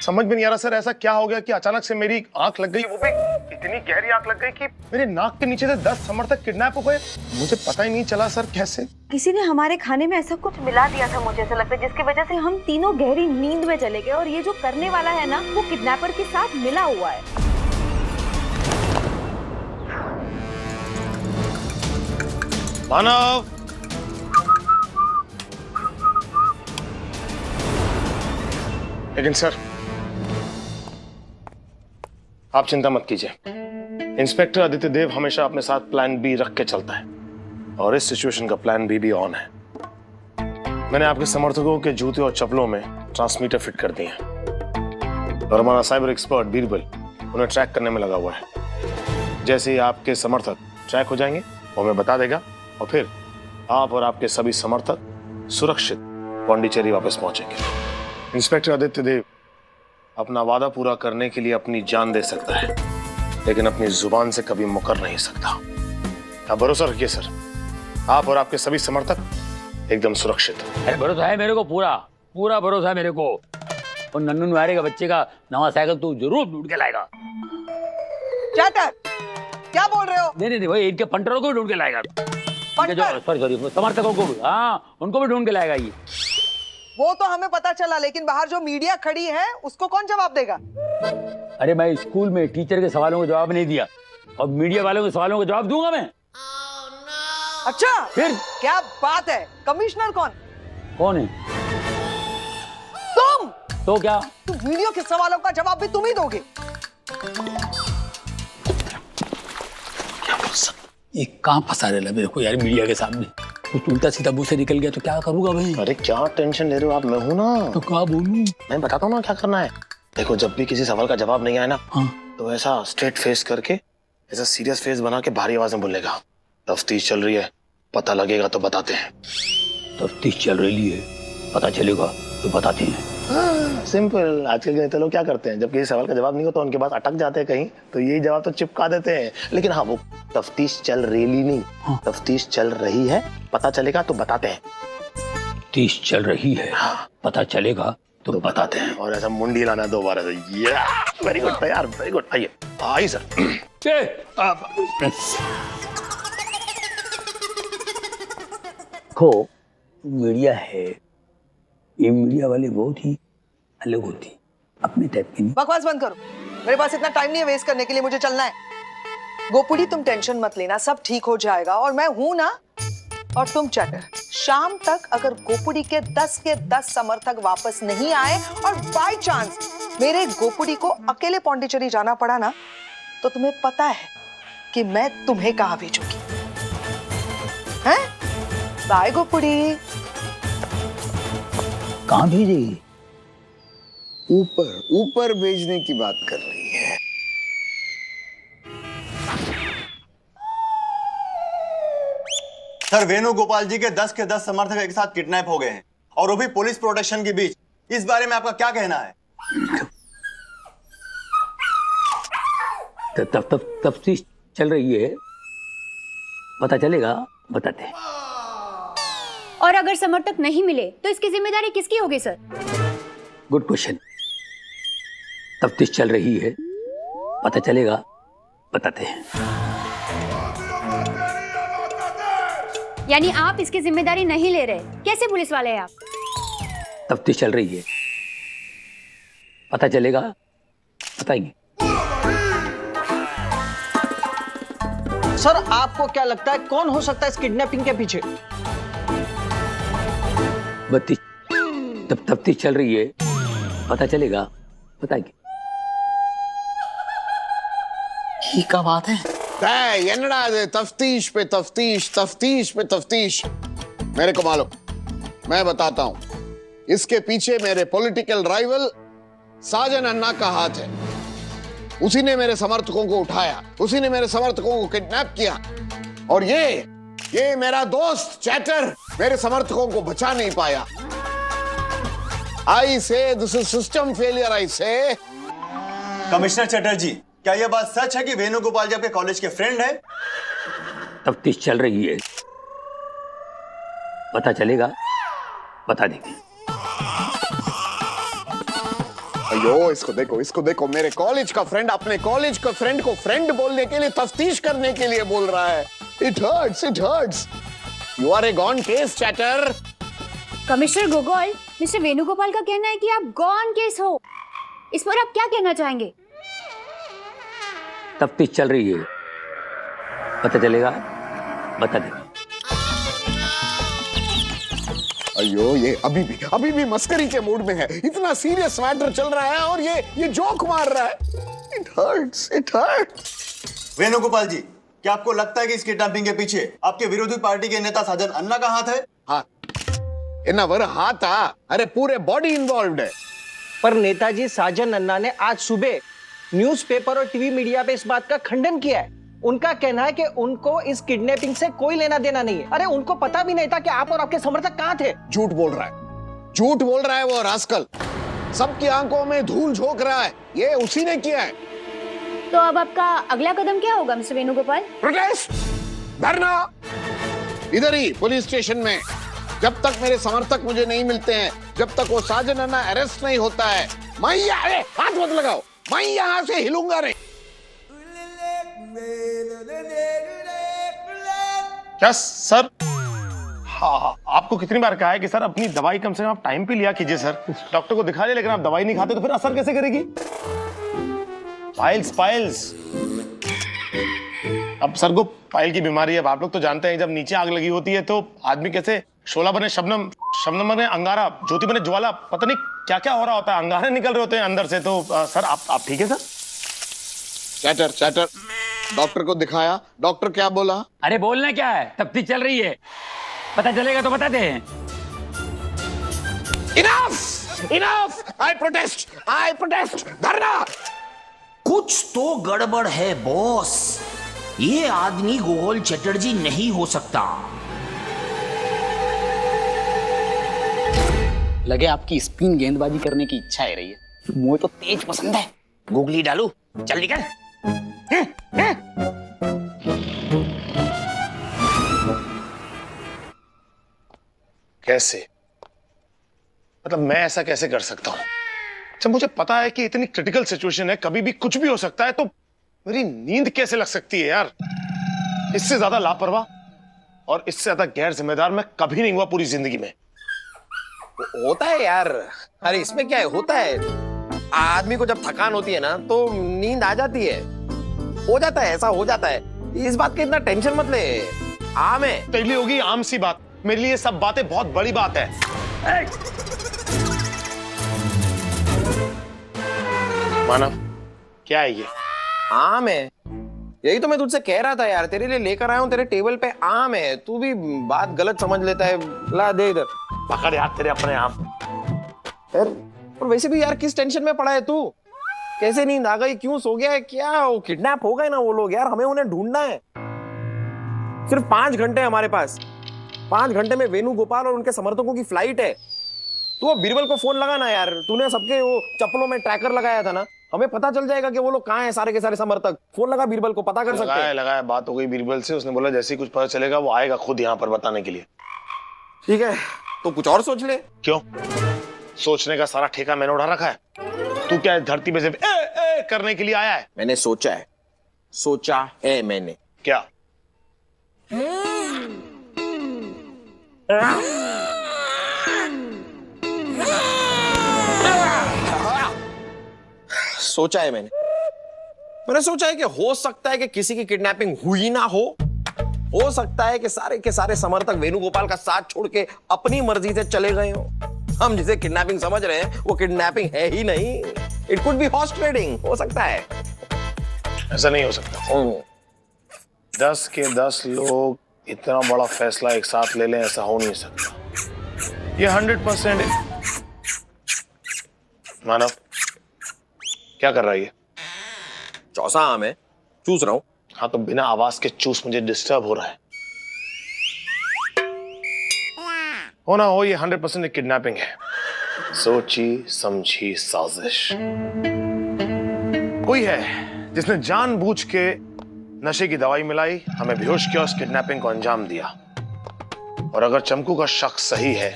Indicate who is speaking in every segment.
Speaker 1: समझ में नहीं आ रहा सर, ऐसा क्या हो गया कि अचानक से मेरी आंख लग गई, वो भी इतनी गहरी आंख लग गई कि मेरे नाक के नीचे से 10 समर्थक किडनैप हो गए। मुझे पता ही नहीं चला सर कैसे।
Speaker 2: किसी ने हमारे खाने में ऐसा कुछ मिला दिया था, मुझे ऐसा लगता है, जिसकी वजह से हम तीनों गहरी नींद में चले गए और ये जो करने वाला है ना, वो किडनैपर के साथ मिला हुआ है।
Speaker 1: मानव, लेकिन सर आप चिंता मत कीजिए, इंस्पेक्टर आदित्य देव हमेशा अपने साथ प्लान बी रख के चलता है और इस सिचुएशन का प्लान बी भी ऑन है। मैंने आपके समर्थकों के जूते और चप्पलों में ट्रांसमीटर फिट कर दिए हैं और हमारा साइबर एक्सपर्ट बीरबल उन्हें ट्रैक करने में लगा हुआ है। जैसे ही आपके समर्थक ट्रैक हो जाएंगे वो हमें बता देगा और फिर आप और आपके सभी समर्थक सुरक्षित पांडिचेरी वापस पहुंचेंगे। इंस्पेक्टर आदित्य देव अपना वादा पूरा करने के लिए अपनी जान दे सकता है, लेकिन अपनी जुबान से कभी मुकर नहीं सकता। आप भरोसा रखिए सर, आप और आपके सभी समर्थक एकदम सुरक्षित।
Speaker 3: अरे भरोसा है मेरे को, पूरा पूरा भरोसा है मेरे को। और नन्नू निवारे का बच्चे का नवा साइकिल तू जरूर ढूंढ के लाएगा।
Speaker 4: चैटर, क्या बोल रहे हो?
Speaker 3: नहीं भाई, इनके पंटरों को भी ढूंढ के लाएगा। सॉरी समर्थकों को भी, हाँ उनको भी ढूंढ के लाएगा ये।
Speaker 4: वो तो हमें पता चला, लेकिन बाहर जो मीडिया खड़ी है उसको कौन जवाब देगा?
Speaker 3: अरे मैं स्कूल में टीचर के सवालों का जवाब नहीं दिया और मीडिया वालों के सवालों का जवाब दूंगा मैं।
Speaker 4: अच्छा,
Speaker 3: फिर
Speaker 4: क्या बात है? कमिश्नर कौन
Speaker 3: है?
Speaker 4: तुम।
Speaker 3: तो क्या
Speaker 4: तुम वीडियो के सवालों का जवाब भी तुम ही दोगे?
Speaker 3: ये कहाँ फंसा रहे मेरे को यार मीडिया के सामने। कुछ उल्टा सीधा मुंह से निकल गया तो क्या करूंगा भाई?
Speaker 1: अरे क्या टेंशन ले रहे हो आप, मैं हूं ना।
Speaker 3: तो क्या बोलूं?
Speaker 1: मैं बताता हूँ ना क्या करना है। देखो, जब भी किसी सवाल का जवाब नहीं आए ना, तो ऐसा स्ट्रेट फेस करके, ऐसा सीरियस फेस बना के भारी आवाज में बोलेगा, तफ्तीश चल रही है, पता लगेगा तो बताते हैं।
Speaker 3: तफ्तीश चल रही है, पता चलेगा तो बताते हैं।
Speaker 1: सिंपल। आजकल के नेता लोग क्या करते हैं, जब किसी सवाल का जवाब नहीं होता तो उनके पास अटक जाते हैं कहीं, तो यही जवाब तो चिपका देते हैं। लेकिन हाँ, वो तफ्तीश चल रही नहीं, तफ्तीश चल रही है, पता चलेगा तो बताते हैं।
Speaker 3: तफ्तीश चल रही है, पता चलेगा तो बताते हैं।
Speaker 1: और ऐसा मुंडी लाना दोबारा से। वेरी गुड यार, वेरी गुड। आइए आइए सर।
Speaker 3: देखो, मीडिया है, ये मीडिया वाले बहुत ही अलग होती, अपने टाइप की नहीं।
Speaker 4: बकवास बंद करो, मेरे पास इतना टाइम नहीं है वेस्ट करने के लिए, मुझे चलना है। गोपुड़ी, तुम टेंशन मत लेना, सब ठीक हो जाएगा और मैं हूं ना। और तुम चैटर, शाम तक अगर गोपुड़ी के 10 समर्थक वापस नहीं आए और बाय चांस मेरे गोपुड़ी को अकेले पांडिचेरी जाना पड़ा ना, तो तुम्हें पता है कि मैं तुम्हें कहां भेजूंगी। हैं? बाय गोपुड़ी।
Speaker 3: कहां भेजेगी?
Speaker 5: ऊपर ऊपर भेजने की बात कर रही है।
Speaker 6: सर, वेणुगोपाल जी के 10 के 10 समर्थक एक साथ किडनैप हो गए हैं और वो भी पुलिस प्रोटेक्शन के बीच। इस बारे में आपका क्या कहना है?
Speaker 3: तफ्तीश चल रही है, पता चलेगा बताते हैं।
Speaker 7: और अगर समर्थक नहीं मिले तो इसकी जिम्मेदारी किसकी होगी सर?
Speaker 3: Good question. तफ्तीश चल रही है, पता चलेगा बताते हैं।
Speaker 7: यानी आप इसकी जिम्मेदारी नहीं ले रहे? कैसे पुलिस वाले हैं आप?
Speaker 3: तफ्तीश चल रही है, पता चलेगा बताएंगे।
Speaker 4: सर, आपको क्या लगता है कौन हो सकता है इस किडनैपिंग के पीछे?
Speaker 3: तफ्तीश चल रही है, पता चलेगा बताएंगे।
Speaker 4: ये क्या बात है?
Speaker 5: என்னடா இது तफ्तीश पे तफ्तीश, तफ्तीश पे तफ्तीश। मेरे को मालूम, मैं बताता हूं। इसके पीछे मेरे पॉलिटिकल राइवल साजन अन्ना का हाथ है। उसी ने मेरे समर्थकों को उठाया, उसी ने मेरे समर्थकों को किडनैप किया और ये मेरा दोस्त चैटर मेरे समर्थकों को बचा नहीं पाया। आई से दिस इज सिस्टम फेलियर। आई से
Speaker 6: कमिश्नर चटर्जी, क्या यह बात सच है कि वेणुगोपाल जी आपके कॉलेज के फ्रेंड हैं?
Speaker 3: तफ्तीश चल रही है, पता चलेगा बता देंगे।
Speaker 5: अयो इसको देखो मेरे कॉलेज का फ्रेंड अपने कॉलेज का फ्रेंड को फ्रेंड बोलने के लिए तफ्तीश करने के लिए बोल रहा है। It hurts. You are a gone case chatter.
Speaker 7: Commissioner गोगोल, मिस्टर वेणुगोपाल का कहना है कि आप गॉन केस हो। इस पर आप क्या कहना चाहेंगे?
Speaker 3: तफ्तीश चल रही है, पता चलेगा, बता देंगे।
Speaker 5: अयो ये अभी भी मस्करी के मूड में है। इतना सीरियस मैटर चल रहा है और ये जोक मार रहा है। It hertz.
Speaker 6: वेणुगोपाल जी, क्या आपको लगता है कि इस किडनैपिंग के पीछे आपके विरोधी पार्टी के नेता साजन अन्ना का हाथ है?
Speaker 5: हाथ इना वर हाथ अरे पूरे बॉडी इन्वॉल्व्ड है।
Speaker 8: पर नेताजी साजन अन्ना ने आज सुबह न्यूज़पेपर और टीवी मीडिया पे इस बात का खंडन किया है। उनका कहना है कि उनको इस किडनैपिंग से कोई लेना देना नहीं है। अरे उनको पता भी नहीं था कि आप और आपके समर्थक कहां थे।
Speaker 5: झूठ बोल रहा है वो रास्कल। सबकी आंखों में धूल झोंक रहा है। ये उसी ने किया है।
Speaker 7: तो अब आपका अगला कदम क्या होगा मिस्टर वेणुगोपाल?
Speaker 5: प्रोटेस्ट, धरना, इधर ही पुलिस स्टेशन में। जब तक मेरे समर्थक मुझे नहीं मिलते हैं, जब तक वो साजन अन्ना अरेस्ट नहीं होता है, हाथ मत लगाओ, मैं यहां से हिलूंगा नहीं।
Speaker 1: क्या सर? हाँ, आपको कितनी बार कहा है कि सर अपनी दवाई कम से कम आप टाइम पे लिया कीजिए सर। डॉक्टर को दिखा दे, लेकिन आप दवाई नहीं खाते तो फिर असर कैसे करेगी? पाइल्स। अब सर को पाइल की बीमारी है। अब आप लोग तो जानते हैं, जब नीचे आग लगी होती है तो आदमी कैसे शोला बने शबनम, शबनम बने अंगारा, ज्योति बने ज्वाला, पता नहीं क्या क्या हो रहा होता है। अंगारे निकल रहे होते हैं अंदर से। तो सर आप ठीक है सर?
Speaker 5: चैटर डॉक्टर को दिखाया, डॉक्टर क्या बोला?
Speaker 3: अरे बोलना क्या है, तफ्तीश चल रही है, पता चलेगा तो बता दे।
Speaker 5: इनफ आई प्रोटेस्ट, धरना।
Speaker 9: कुछ तो गड़बड़ है बॉस। ये आदमी गोगोल चटर्जी नहीं हो सकता।
Speaker 10: लगे आपकी स्पिन गेंदबाजी करने की इच्छा है रही है। मुझे तो तेज पसंद है।
Speaker 9: गुगली डालू, चल निकल।
Speaker 1: कैसे? मतलब मैं ऐसा कैसे कर सकता हूं जब मुझे पता है कि इतनी क्रिटिकल सिचुएशन है, कभी भी कुछ भी हो सकता है। तो मेरी नींद कैसे लग सकती है यार? इससे ज्यादा लापरवाह और इससे ज्यादा गैर जिम्मेदार मैं कभी नहीं हुआ पूरी जिंदगी में।
Speaker 11: होता है यार। अरे इसमें क्या है, होता है। आदमी को जब थकान होती है ना तो नींद आ जाती है। हो जाता है, ऐसा हो जाता है। इस बात की इतना टेंशन मत ले। आम है।
Speaker 1: तेरे लिए होगी आम सी बात, मेरे लिए सब बातें बहुत बड़ी बात है। मानव, क्या है ये?
Speaker 11: आम है। यही तो मैं तुझसे कह रहा था यार, तेरे लिए लेकर आया हूं। तेरे टेबल पे आम है, तू भी बात गलत समझ लेता है। ला दे इधर।
Speaker 1: पकड़ यार तेरे अपने आम।
Speaker 11: यार और वैसे भी यार किस टेंशन में पड़ा है तू? कैसे नींद आ गई, क्यों सो गया है, क्या वो किडनैप हो गए ना वो लोग? यार हमें उन्हें ढूंढना है। सिर्फ 5 घंटे हमारे पास। 5 घंटे में वेणुगोपाल और उनके समर्थकों की फ्लाइट है। तू वो बीरबल को फोन लगाना यार। तूने सबके वो चप्पलों में ट्रैकर लगाया था ना, हमें पता चल जाएगा कि वो लोग कहाँ हैं सारे के सारे समर्थक। फोन लगा बीरबल को, पता कर सकते हैं।
Speaker 1: लगाया, बात हो गई बीरबल से। उसने बोला जैसे ही कुछ पता चलेगा वो आएगा खुद यहाँ पर बताने के लिए।
Speaker 11: ठीक है, तो कुछ और सोच ले।
Speaker 1: क्यों? सोचने का सारा ठेका मैंने उठा रखा है। तू क्या धरती पे से ए करने के लिए आया है?
Speaker 11: मैंने सोचा है मैंने।
Speaker 1: क्या?
Speaker 11: सोचा है मैंने सोचा है कि हो सकता है कि किसी की किडनैपिंग हुई ना हो सकता है कि सारे के सारे समर्थक वेणुगोपाल का साथ छोड़ के अपनी मर्जी से चले गए हो। हम जिसे किडनैपिंग समझ रहे हैं वो किडनैपिंग है ही नहीं। It could be horse trading. हो सकता है।
Speaker 1: ऐसा नहीं हो सकता। 10 के 10 लोग इतना बड़ा फैसला एक साथ ले लें, ऐसा हो नहीं सकता। ये 100% मानव क्या कर रहा है? ये
Speaker 11: चौसा आम है, चूस रहा हूं।
Speaker 1: हाँ तो बिना आवाज के चूस, मुझे डिस्टर्ब हो रहा है। हो ना हो, ये 100% एक किडनैपिंग है। सोची समझी साजिश। कोई है जिसने जानबूझ के नशे की दवाई मिलाई, हमें बेहोश किया, उस किडनैपिंग को अंजाम दिया। और अगर चमकू का शक सही है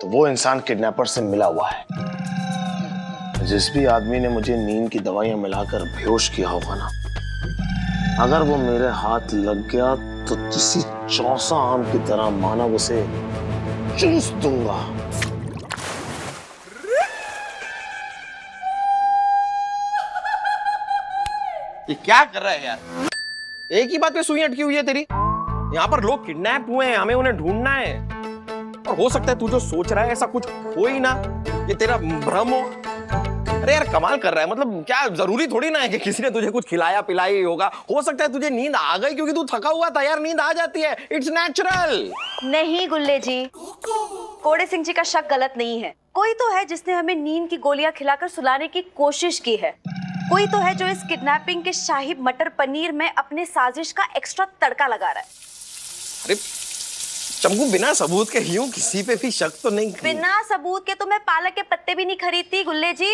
Speaker 1: तो वो इंसान किडनैपर से मिला हुआ है। जिस भी आदमी ने मुझे नींद की दवाइयां मिलाकर बेहोश किया होगा ना, अगर वो मेरे हाथ लग गया तो किसी चौसा आम की तरह मानव उसे चूस दूंगा।
Speaker 11: ये क्या कर रहा है यार? एक ही बात पे सुई अटकी हुई है तेरी। यहाँ पर लोग किडनैप हुए हैं, हमें उन्हें ढूंढना है। और हो सकता है तू जो सोच रहा है ऐसा कुछ हो ही ना, ये तेरा भ्रम हो। अरे यार कमाल कर रहा है, मतलब क्या जरूरी थोड़ी ना है कि किसी ने तुझे कुछ खिलाया पिलाया ही होगा। हो सकता है तुझे नींद आ गई क्योंकि तू थका हुआ था यार, नींद आ जाती है, इट्स नेचुरल।
Speaker 2: नहीं गुल्ले जी, कोड़े सिंह जी का शक गलत नहीं है। कोई तो है जिसने हमें नींद की गोलियां खिलाकर सुलाने की कोशिश की है। कोई तो है जो इस किडनैपिंग के शाही मटर पनीर में अपने साजिश का एक्स्ट्रा तड़का लगा रहा है।
Speaker 11: अरे चमकू, बिना सबूत के यूं किसी पे भी शक तो नहीं।
Speaker 2: बिना सबूत के तो मैं पालक के पत्ते भी नहीं खरीदती गुल्ले जी।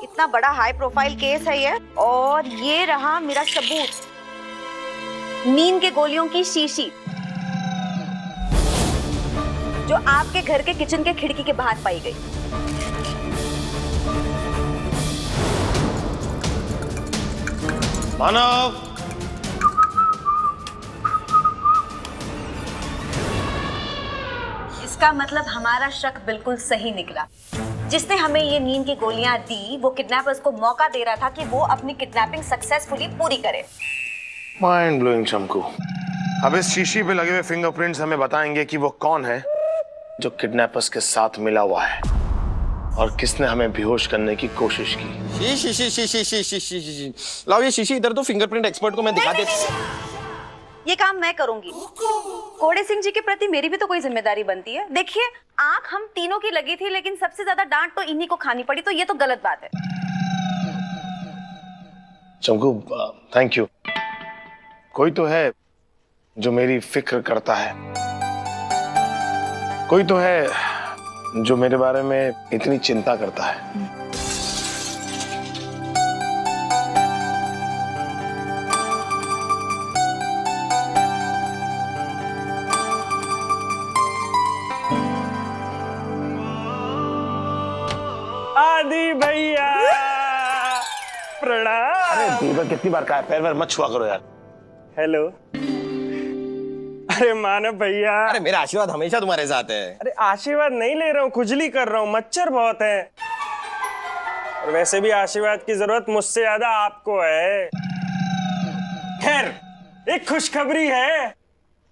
Speaker 2: इतना बड़ा हाई प्रोफाइल केस है ये, और ये रहा मेरा सबूत, नींद के गोलियों की शीशी जो आपके घर के किचन के खिड़की के बाहर पाई गई।
Speaker 1: मानव,
Speaker 2: इसका मतलब हमारा शक बिल्कुल सही निकला। जिसने हमें ये नींद की गोलियां दी वो किडनैपर्स को मौका दे रहा था कि वो अपनी किडनैपिंग सक्सेसफुली पूरी करे।
Speaker 1: Mind blowing Chamku. अब इस शीशी पे लगे हुए फिंगरप्रिंट्स हमें बताएंगे कि वो कौन है जो किडनैपर्स के साथ मिला हुआ है और किसने हमें बेहोश करने की कोशिश की।
Speaker 11: शीशी लाओ ये शीशी इधर, तो फिंगरप्रिंट एक्सपर्ट को मैं दिखा देता।
Speaker 2: ये काम मैं करूंगी। कोड़े सिंह जी के प्रति मेरी भी तो कोई जिम्मेदारी बनती है। देखिए, आंख हम तीनों की लगी थी, लेकिन सबसे ज्यादा डांट तो इन्हीं को खानी पड़ी, तो ये तो गलत बात है।
Speaker 1: चमकू, थैंक यू। कोई तो है जो मेरी फिक्र करता है, कोई तो है जो मेरे बारे में इतनी चिंता करता है।
Speaker 11: आदि भैया प्रणाम।
Speaker 1: अरे दीपक, कितनी बार कहा है पैर वैर मत छुआ करो यार।
Speaker 11: हेलो। अरे मानव भैया। अरे मेरा आशीर्वाद हमेशा तुम्हारे साथ है। अरे आशीर्वाद नहीं ले रहा हूँ, खुजली कर रहा हूँ, मच्छर बहुत है। और वैसे भी आशीर्वाद की जरूरत मुझसे ज्यादा आपको है। खैर, एक खुशखबरी है,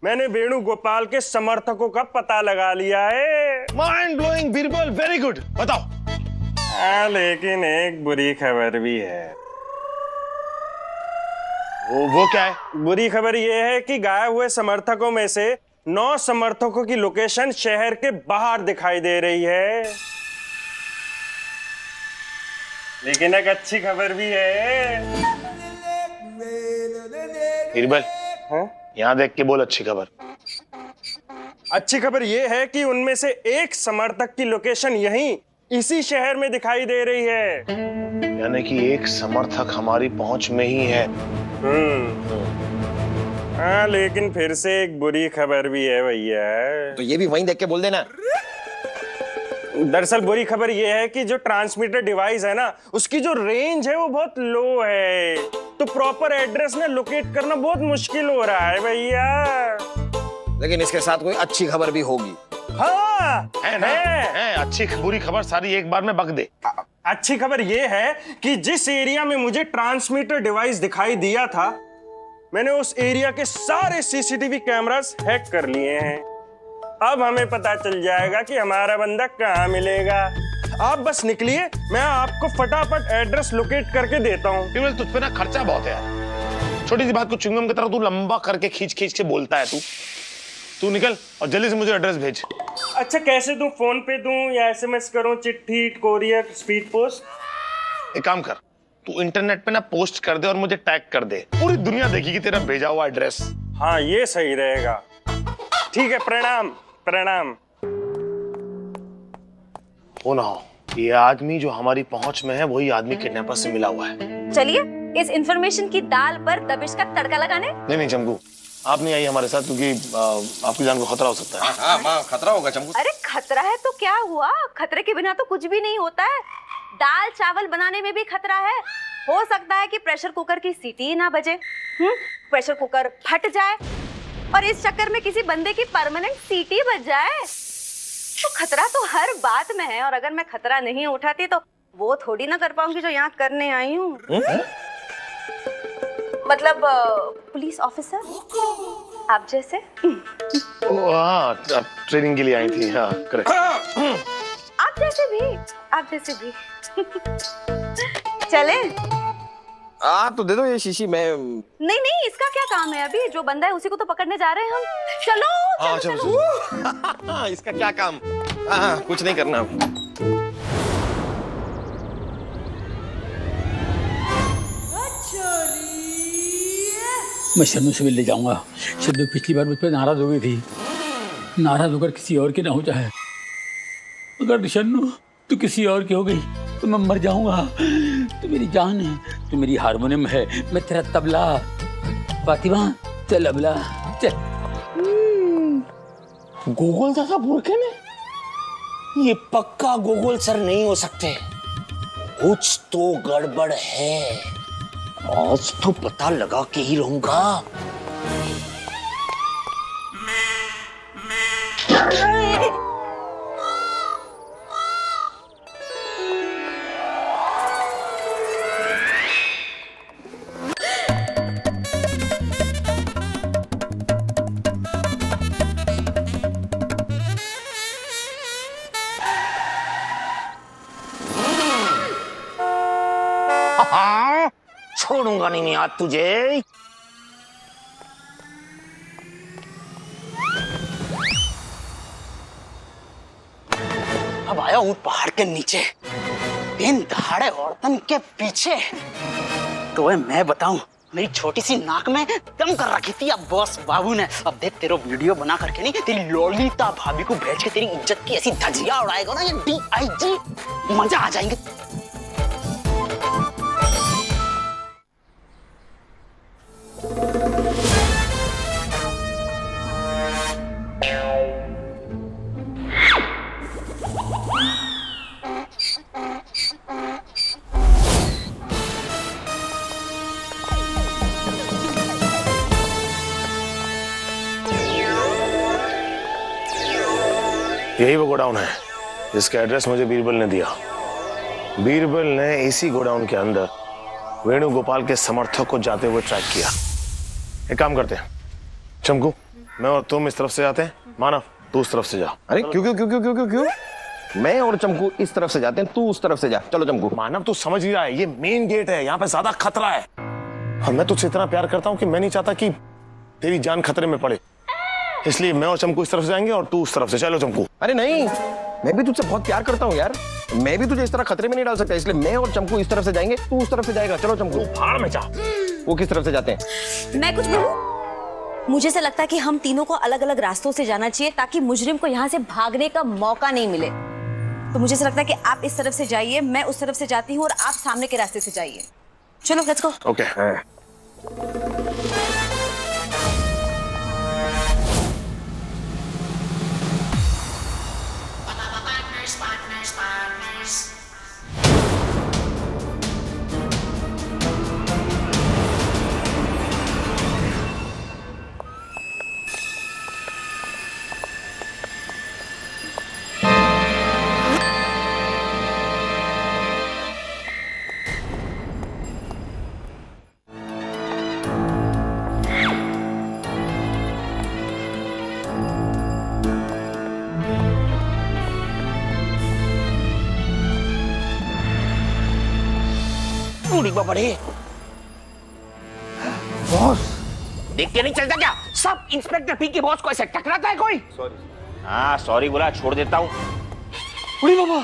Speaker 11: मैंने वेणुगोपाल के समर्थकों का पता लगा लिया है।
Speaker 1: Mind blowing Birbal, very good, बताओ।
Speaker 11: हाँ, लेकिन एक बुरी खबर भी है।
Speaker 1: वो क्या है?
Speaker 11: बुरी खबर यह है कि गायब हुए समर्थकों में से 9 समर्थकों की लोकेशन शहर के बाहर दिखाई दे रही है। लेकिन एक अच्छी खबर भी है।
Speaker 1: बीरबल, यहाँ देख के बोल अच्छी खबर।
Speaker 11: अच्छी खबर यह है कि उनमें से एक समर्थक की लोकेशन यहीं इसी शहर में दिखाई दे रही है।
Speaker 1: यानी कि एक समर्थक हमारी पहुंच में ही है।
Speaker 11: हाँ, लेकिन फिर से एक बुरी खबर भी है भैया। तो ये भी वहीं देख के बोल देना। दरअसल बुरी खबर ये है कि जो ट्रांसमीटर डिवाइस है ना, उसकी जो रेंज है वो बहुत लो है, तो प्रॉपर एड्रेस ना लोकेट करना बहुत मुश्किल हो रहा है भैया। लेकिन इसके साथ कोई अच्छी खबर भी होगी। हाँ,
Speaker 1: है ना? है। अच्छी बुरी खबर सारी एक बार में बक दे।
Speaker 11: अच्छी खबर ये है कि जिस एरिया में मुझे ट्रांसमीटर डिवाइस दिखाई दिया था, मैंने उस एरिया के सारे सीसीटीवी कैमरास हैक कर लिए हैं। अब हमें पता चल जाएगा कि हमारा बंदा कहाँ मिलेगा। आप बस निकलिए, मैं आपको फटाफट एड्रेस लोकेट करके देता हूँ।
Speaker 1: तुझ पे ना खर्चा बहुत है यार। छोटी सी बात को च्युइंगम की तरह तू लंबा करके खींच खींच के बोलता है। तू निकल और जल्दी से मुझे एड्रेस भेज।
Speaker 11: अच्छा, कैसे दूं? फोन पे दूं या एसएमएस करूं, चिट्ठी, कोरियर, स्पीड पोस्ट?
Speaker 1: एक काम कर, तू इंटरनेट पे ना पोस्ट कर दे और मुझे टैग कर दे, पूरी दुनिया देखेगी तेरा भेजा हुआ एड्रेस।
Speaker 11: हाँ, ये सही रहेगा। ठीक है, प्रणाम प्रणाम।
Speaker 1: हो ना हो, ये आदमी जो हमारी पहुंच में है वही आदमी किडनैपर से मिला हुआ है।
Speaker 2: चलिए इस इंफॉर्मेशन की दाल पर दबिश का तड़का लगाने।
Speaker 1: नहीं चमकू, आप नहीं आई हमारे साथ क्योंकि आपकी जान को खतरा हो सकता है।
Speaker 11: हाँ माँ, खतरा होगा चमकू।
Speaker 2: अरे खतरा है तो क्या हुआ, खतरे के बिना तो कुछ भी नहीं होता है। दाल चावल बनाने में भी खतरा है। हो सकता है कि प्रेशर कुकर की सीटी ही ना बजे, प्रेशर कुकर फट जाए और इस चक्कर में किसी बंदे की परमानेंट सीटी बच जाए। तो खतरा तो हर बात में है, और अगर मैं खतरा नहीं उठाती तो वो थोड़ी ना कर पाऊंगी जो यहाँ करने आई हूँ। मतलब पुलिस ऑफिसर आप जैसे।
Speaker 1: हाँ, आप ट्रेनिंग के लिए आई थी। हाँ करेक्ट।
Speaker 2: आप जैसे भी चले।
Speaker 11: तो दे दो ये शीशी। मैं
Speaker 2: नहीं, इसका क्या काम है, अभी जो बंदा है उसी को तो पकड़ने जा रहे हैं हम। चलो चलो।
Speaker 11: इसका क्या काम? हाँ, कुछ नहीं करना।
Speaker 3: मैं शन्नू से मिलने जाऊंगा। शन्नू पिछली बार मुझ पर नाराज हो गई थी, नाराज होकर किसी और की ना हो जाए। अगर शन्नू तू किसी और की हो गई तो मैं मर जाऊंगा। तू मेरी जान है, तू मेरी हारमोनियम है, मैं तेरा तबला। फातिमा चल अबला चल।
Speaker 9: गोगोल दादा बुरके में? ये पक्का गोगोल सर नहीं हो सकते, कुछ तो गड़बड़ है। आज तो पता लगा के ही रहूंगा। छोड़ूंगा नहीं आज तुझे। अब आया हूं पहाड़ के नीचे, इन दहाड़े औरतन के पीछे। तो मैं बताऊं, मेरी छोटी सी नाक में दम कर रखी थी अब बॉस बाबू ने। अब देख तेरा वीडियो बना करके नहीं, तेरी ललिता भाभी को भेज के तेरी इज्जत की ऐसी धजिया उड़ाएगा ना ये DIG, मजा आ जाएंगे।
Speaker 1: यही वो गोडाउन है जिसका एड्रेस मुझे बीरबल ने दिया। बीरबल ने इसी गोडाउन के अंदर वेणुगोपाल के समर्थक को जाते हुए ट्रैक किया। एक काम करते हैं चमकू, मैं और तुम इस तरफ से जाते हैं, मानव तू उस तरफ से जा।
Speaker 11: अरे क्यों क्यों क्यों क्यों क्यों क्यों क्यों? मैं और चमकू इस तरफ से जाते हैं, तू उस तरफ से जा। चलो चमकू।
Speaker 1: मानव तू समझ नहीं रहा है, ये मेन गेट है, यहाँ पे ज्यादा खतरा है। और मैं तुझसे इतना प्यार करता हूँ कि मैं नहीं चाहता कि तेरी जान खतरे में पड़े, इसलिए मैं और चमकू इस तरफ से जाएंगे और तू उस तरफ से। चलो चमकू।
Speaker 11: अरे नहीं, मैं भी तुझसे बहुत प्यार करता हूँ यार, मैं भी तुझे इस तरह खतरे में नहीं डाल सकता, इसलिए मैं और चमकू इस तरफ से जाएंगे, तू उस तरफ से जाएगा। चलो चमकू।
Speaker 1: भाड़ में जा।
Speaker 11: वो किस तरफ से जाते हैं?
Speaker 2: मैं कुछ बोलूं? मुझे ऐसा लगता है कि हम तीनों को अलग अलग रास्तों से जाना चाहिए ताकि मुजरिम को यहाँ से भागने का मौका नहीं मिले। तो मुझे ऐसा लगता है कि आप इस तरफ से जाइए, मैं उस तरफ से जाती हूँ और आप सामने के रास्ते से जाइए। चलो लेट्स गो।
Speaker 1: ओके।
Speaker 9: बड़े बॉस देख के नहीं चलता क्या? सब इंस्पेक्टर पी के बॉस को ऐसे टकराता है कोई?
Speaker 11: सॉरी। हाँ सॉरी बोला, छोड़ देता हूँ।
Speaker 9: उड़ी बाबा,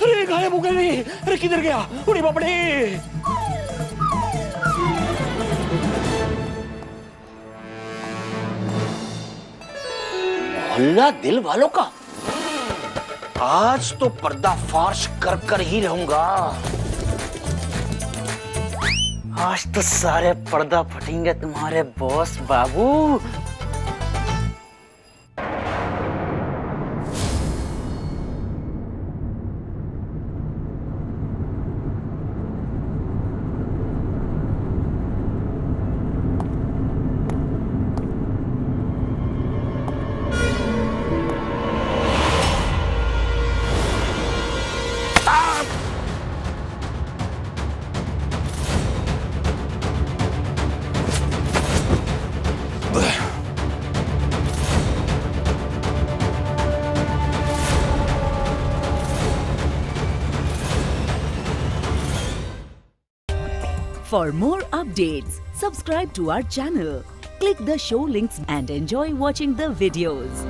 Speaker 9: अरे गायब हो गए। अरे किधर गया? उड़ी बाबड़े। मोहल्ला दिल वालों का आज तो पर्दाफाश कर कर ही रहूंगा। आज तो सारे पर्दा फटेंगे तुम्हारे boss Babu.
Speaker 12: For more updates, subscribe to our channel, click the show links and enjoy watching the videos.